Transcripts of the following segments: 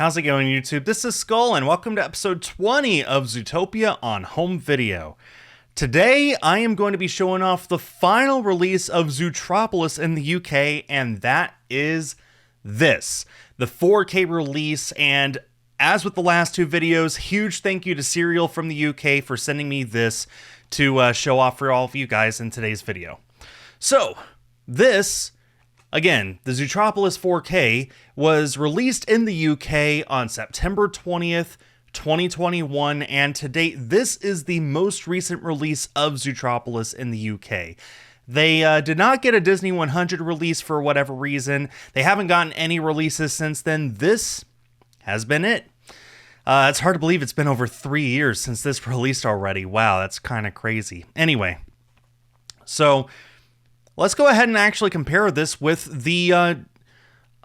How's it going, YouTube? This is Skull, and welcome to episode 20 of Zootopia on home video. Today, I am going to be showing off the final release of Zootropolis in the UK, and that is this, the 4K release. And as with the last two videos, huge thank you to Serial from the UK for sending me this to show off for all of you guys in today's video. So, this, again, the Zootropolis 4K was released in the UK on September 20th, 2021, and to date, this is the most recent release of Zootropolis in the UK. They did not get a Disney 100 release for whatever reason. They haven't gotten any releases since then. This has been it. It's hard to believe it's been over 3 years since this released already. Wow, that's kind of crazy. Anyway, so let's go ahead and actually compare this with the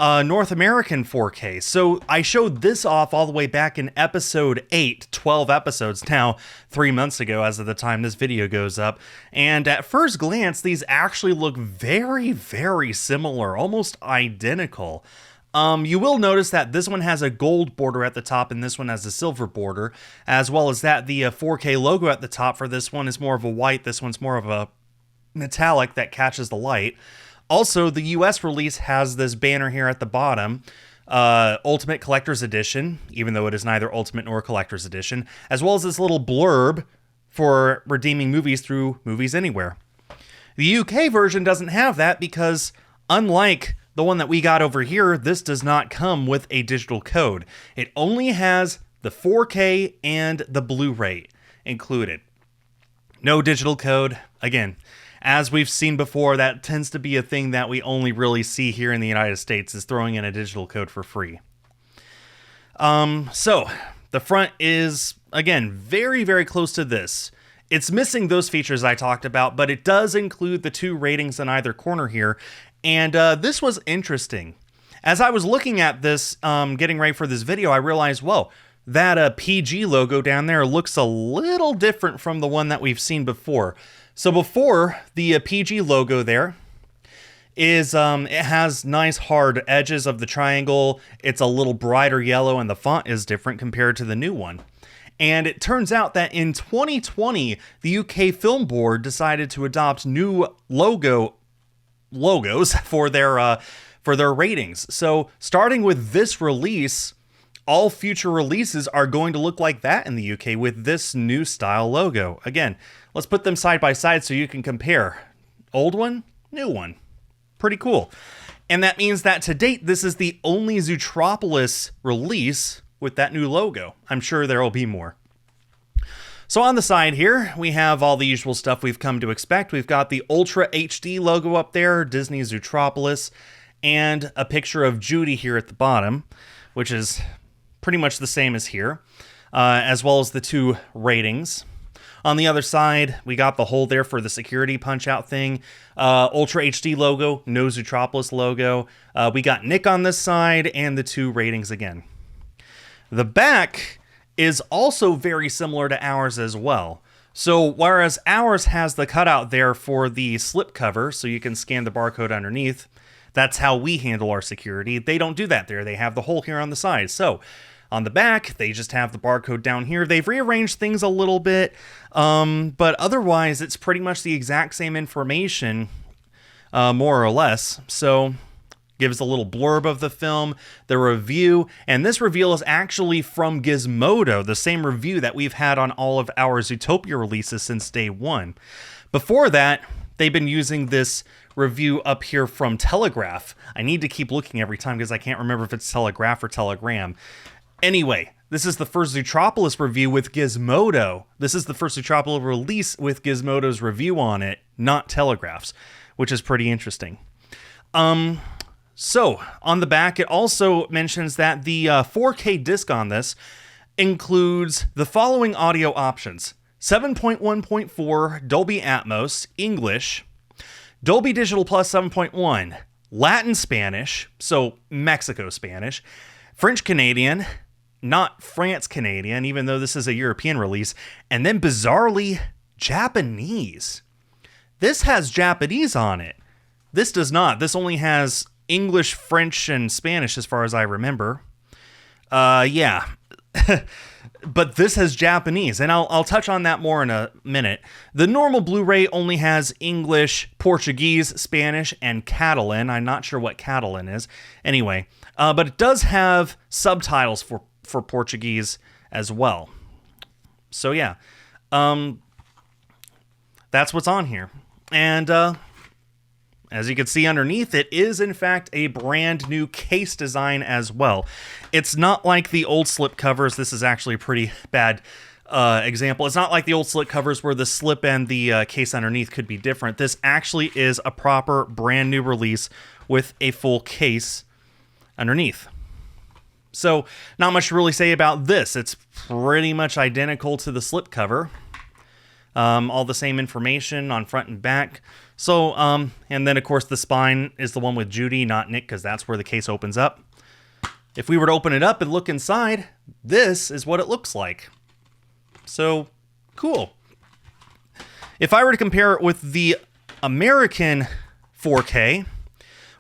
North American 4K. So I showed this off all the way back in episode 8, 12 episodes now, 3 months ago as of the time this video goes up. And at first glance, these actually look very, very similar, almost identical. You will notice that this one has a gold border at the top and this one has a silver border, as well as that the 4K logo at the top for this one is more of a white, this one's more of a metallic that catches the light. Also, the US release has this banner here at the bottom, Ultimate Collector's Edition, even though it is neither Ultimate nor Collector's Edition, as well as this little blurb for redeeming movies through Movies Anywhere. The UK version doesn't have that because, unlike the one that we got over here, this does not come with a digital code. It only has the 4K and the Blu-ray included. No digital code. Again, as we've seen before, that tends to be a thing that we only really see here in the United States, is throwing in a digital code for free. So, the front is, again, very, very close to this. It's missing those features I talked about, but it does include the 2 ratings in either corner here, and this was interesting. As I was looking at this, getting ready for this video, I realized, whoa, that PG logo down there looks a little different from the one that we've seen before. So before, the PG logo there is, it has nice hard edges of the triangle. It's a little brighter yellow and the font is different compared to the new one. And it turns out that in 2020, the UK Film Board decided to adopt new logos for their ratings. So starting with this release, all future releases are going to look like that in the UK with this new style logo. Again, let's put them side by side so you can compare. Old one, new one. Pretty cool. And that means that to date, this is the only Zootropolis release with that new logo. I'm sure there will be more. So on the side here, we have all the usual stuff we've come to expect. We've got the Ultra HD logo up there, Disney Zootropolis, and a picture of Judy here at the bottom, which is pretty much the same as here, as well as the 2 ratings. On the other side, we got the hole there for the security punch-out thing. Ultra HD logo, no Zootropolis logo. We got Nick on this side, and the 2 ratings again. The back is also very similar to ours as well. So whereas ours has the cutout there for the slip cover, so you can scan the barcode underneath, that's how we handle our security. They don't do that there. They have the hole here on the side. So on the back, they just have the barcode down here. They've rearranged things a little bit, but otherwise, it's pretty much the exact same information, more or less. So gives a little blurb of the film, the review, and this reveal is actually from Gizmodo, the same review that we've had on all of our Zootopia releases since day one. Before that, they've been using this review up here from Telegraph. I need to keep looking every time because I can't remember if it's Telegraph or Telegram. Anyway, this is the first Zootropolis review with Gizmodo. This is the first Zootropolis release with Gizmodo's review on it, not Telegraph's, which is pretty interesting. So, on the back, it also mentions that the 4K disc on this includes the following audio options: 7.1.4 Dolby Atmos, English, Dolby Digital Plus 7.1, Latin Spanish, so Mexico Spanish, French Canadian, not France Canadian, even though this is a European release, and then bizarrely, Japanese. This has Japanese on it. This does not. This only has English, French, and Spanish as far as I remember. Yeah. But this has Japanese, and I'll touch on that more in a minute. The normal Blu-ray only has English, Portuguese, Spanish, and Catalan. I'm not sure what Catalan is. Anyway, but it does have subtitles for Portuguese as well. So yeah, that's what's on here. And as you can see underneath, it is in fact a brand new case design as well. It's not like the old slip covers. This is actually a pretty bad example. It's not like the old slip covers where the slip and the case underneath could be different. This actually is a proper brand new release with a full case underneath. So not much to really say about this. It's pretty much identical to the slip cover. All the same information on front and back. So, and then of course the spine is the one with Judy, not Nick, because that's where the case opens up. If we were to open it up and look inside, this is what it looks like. So, cool. If I were to compare it with the American 4K,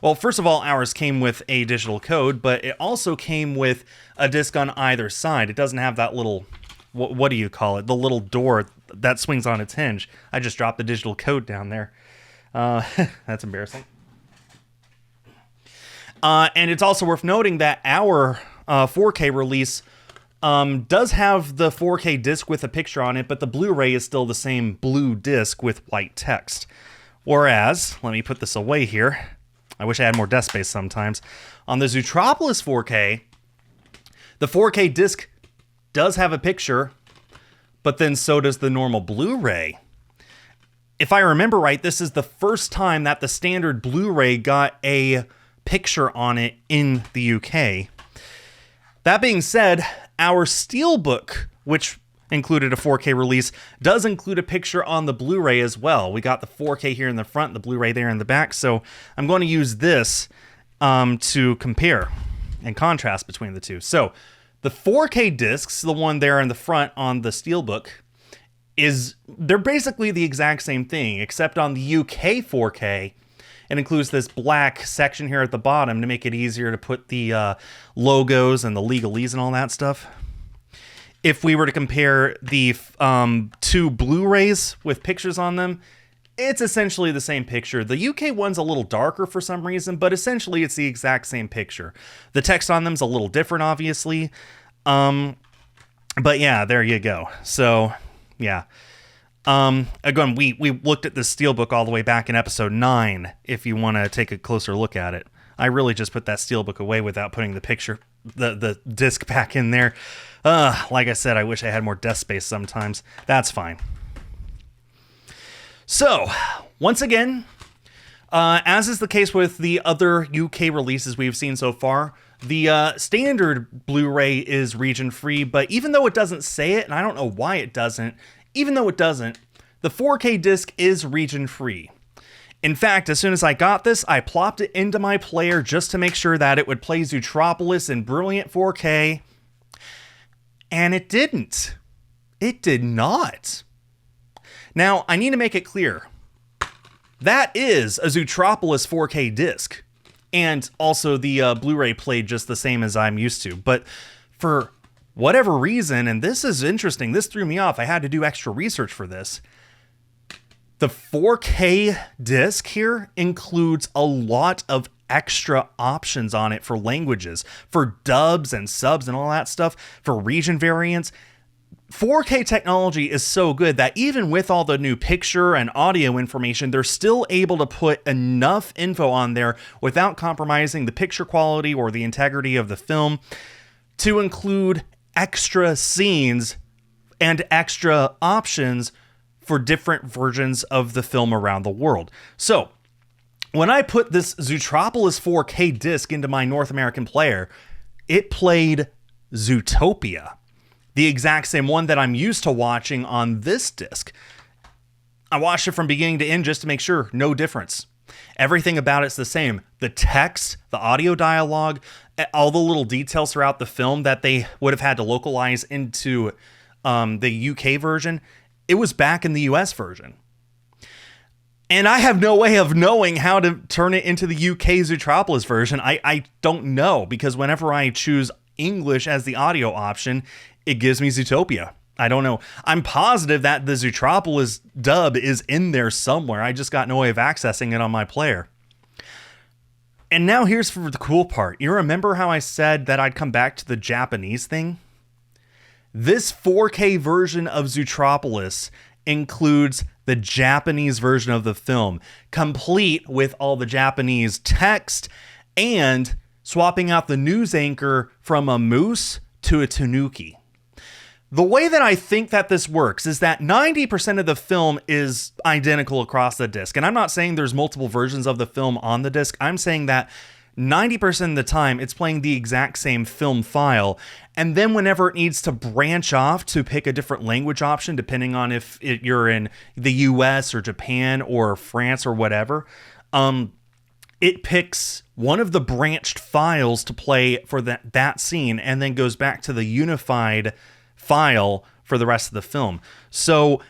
well, first of all, ours came with a digital code, but it also came with a disc on either side. It doesn't have that little, what do you call it? The little door that swings on its hinge. I just dropped the digital code down there. That's embarrassing. And it's also worth noting that our 4K release does have the 4K disc with a picture on it, but the Blu-ray is still the same blue disc with white text. Whereas, let me put this away here. I wish I had more desk space sometimes. On the Zootopia 4K, the 4K disc does have a picture, but then so does the normal Blu-ray. If I remember right, this is the first time that the standard Blu-ray got a picture on it in the UK. That being said, our Steelbook, which included a 4K release, does include a picture on the Blu-ray as well. We got the 4K here in the front, the Blu-ray there in the back, so I'm going to use this to compare and contrast between the two. So the 4K discs, the one there in the front on the Steelbook, they're basically the exact same thing, except on the UK 4K, it includes this black section here at the bottom to make it easier to put the logos and the legalese and all that stuff. If we were to compare the two Blu-rays with pictures on them, it's essentially the same picture. The UK one's a little darker for some reason, but essentially it's the exact same picture. The text on them's a little different, obviously. But yeah, there you go. So, yeah. Again, we looked at this Steelbook all the way back in episode 9, if you want to take a closer look at it. I really just put that Steelbook away without putting the picture, the disc back in there. Like I said, I wish I had more desk space sometimes. That's fine. So, once again, as is the case with the other UK releases we've seen so far, the standard Blu-ray is region-free, but even though it doesn't say it, and I don't know why it doesn't, even though it doesn't, the 4K disc is region-free. In fact, as soon as I got this, I plopped it into my player just to make sure that it would play Zootopia in brilliant 4K, and it didn't. It did not. Now, I need to make it clear. That is a Zootopia 4K disc, and also the Blu-ray played just the same as I'm used to, but for whatever reason, and this is interesting, this threw me off, I had to do extra research for this. The 4K disc here includes a lot of extra options on it for languages, for dubs and subs and all that stuff, for region variants. 4K technology is so good that even with all the new picture and audio information, they're still able to put enough info on there without compromising the picture quality or the integrity of the film to include extra scenes and extra options for different versions of the film around the world. So, when I put this Zootopia 4K disc into my North American player, it played Zootopia, the exact same one that I'm used to watching on this disc. I watched it from beginning to end just to make sure, no difference. Everything about it's the same. The text, the audio dialogue, all the little details throughout the film that they would have had to localize into the UK version, it was back in the US version. And I have no way of knowing how to turn it into the UK Zootopia version. I don't know, because whenever I choose English as the audio option, it gives me Zootopia. I don't know. I'm positive that the Zootropolis dub is in there somewhere. I just got no way of accessing it on my player. And now here's for the cool part. You remember how I said that I'd come back to the Japanese thing? This 4K version of Zootropolis includes the Japanese version of the film, complete with all the Japanese text and swapping out the news anchor from a moose to a tanuki. The way that I think that this works is that 90% of the film is identical across the disc. And I'm not saying there's multiple versions of the film on the disc. I'm saying that 90% of the time it's playing the exact same film file. And then whenever it needs to branch off to pick a different language option, depending on if you're in the US or Japan or France or whatever, it picks one of the branched files to play for that scene and then goes back to the unified file for the rest of the film. So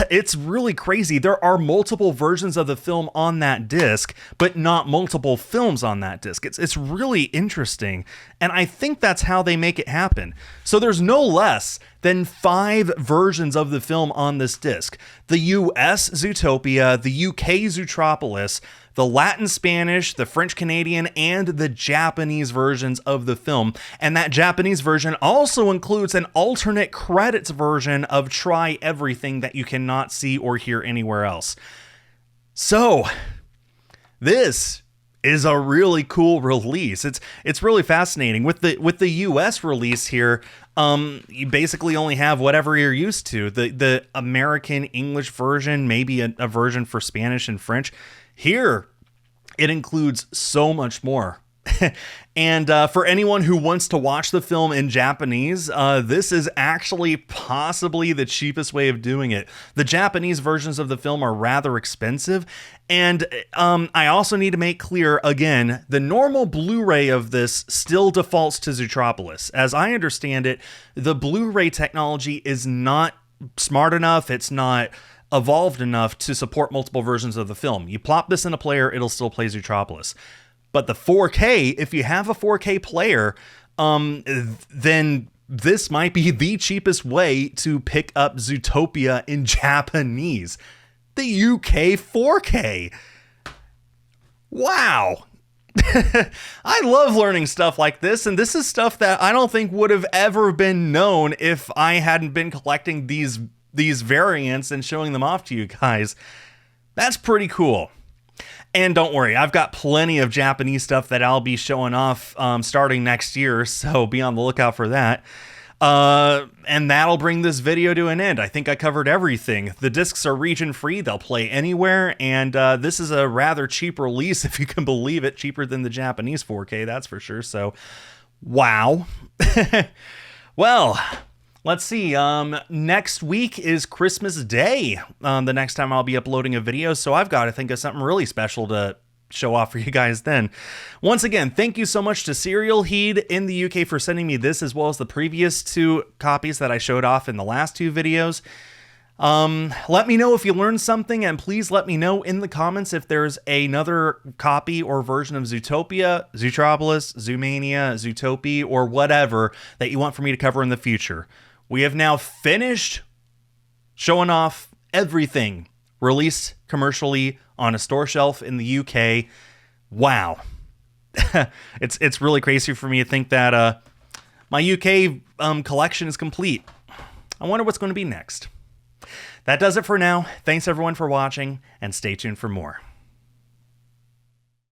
it's really crazy. There are multiple versions of the film on that disc, but not multiple films on that disc. It's really interesting, and I think that's how they make it happen. So there's no less than 5 versions of the film on this disc. The US Zootopia, the UK Zootropolis, the Latin Spanish, the French Canadian, and the Japanese versions of the film. And that Japanese version also includes an alternate credits version of Try Everything that you cannot see or hear anywhere else. So, this is a really cool release. It's really fascinating. With the US release here, you basically only have whatever you're used to. The American English version, maybe a version for Spanish and French. Here, it includes so much more. And for anyone who wants to watch the film in Japanese, this is actually possibly the cheapest way of doing it. The Japanese versions of the film are rather expensive. And I also need to make clear, again, the normal Blu-ray of this still defaults to Zootropolis. As I understand it, the Blu-ray technology is not smart enough. It's not evolved enough to support multiple versions of the film. You plop this in a player, it'll still play Zootropolis. But the 4K, if you have a 4K player, then this might be the cheapest way to pick up Zootopia in Japanese. The UK 4K. Wow. I love learning stuff like this, and this is stuff that I don't think would have ever been known if I hadn't been collecting these variants and showing them off to you guys. That's pretty cool. And don't worry, I've got plenty of Japanese stuff that I'll be showing off starting next year, so be on the lookout for that. And that'll bring this video to an end. I think I covered everything. The discs are region free, they'll play anywhere, and this is a rather cheap release, if you can believe it, cheaper than the Japanese 4K, that's for sure. So, wow. Well, let's see, next week is Christmas Day, the next time I'll be uploading a video, so I've got to think of something really special to show off for you guys then. Once again, thank you so much to Serial Heed in the UK for sending me this, as well as the previous 2 copies that I showed off in the last 2 videos. Let me know if you learned something, and please let me know in the comments if there's another copy or version of Zootopia, Zootropolis, Zoomania, Zootopia, or whatever that you want for me to cover in the future. We have now finished showing off everything released commercially on a store shelf in the UK. Wow. It's really crazy for me to think that my UK collection is complete. I wonder what's going to be next. That does it for now. Thanks everyone for watching, and stay tuned for more.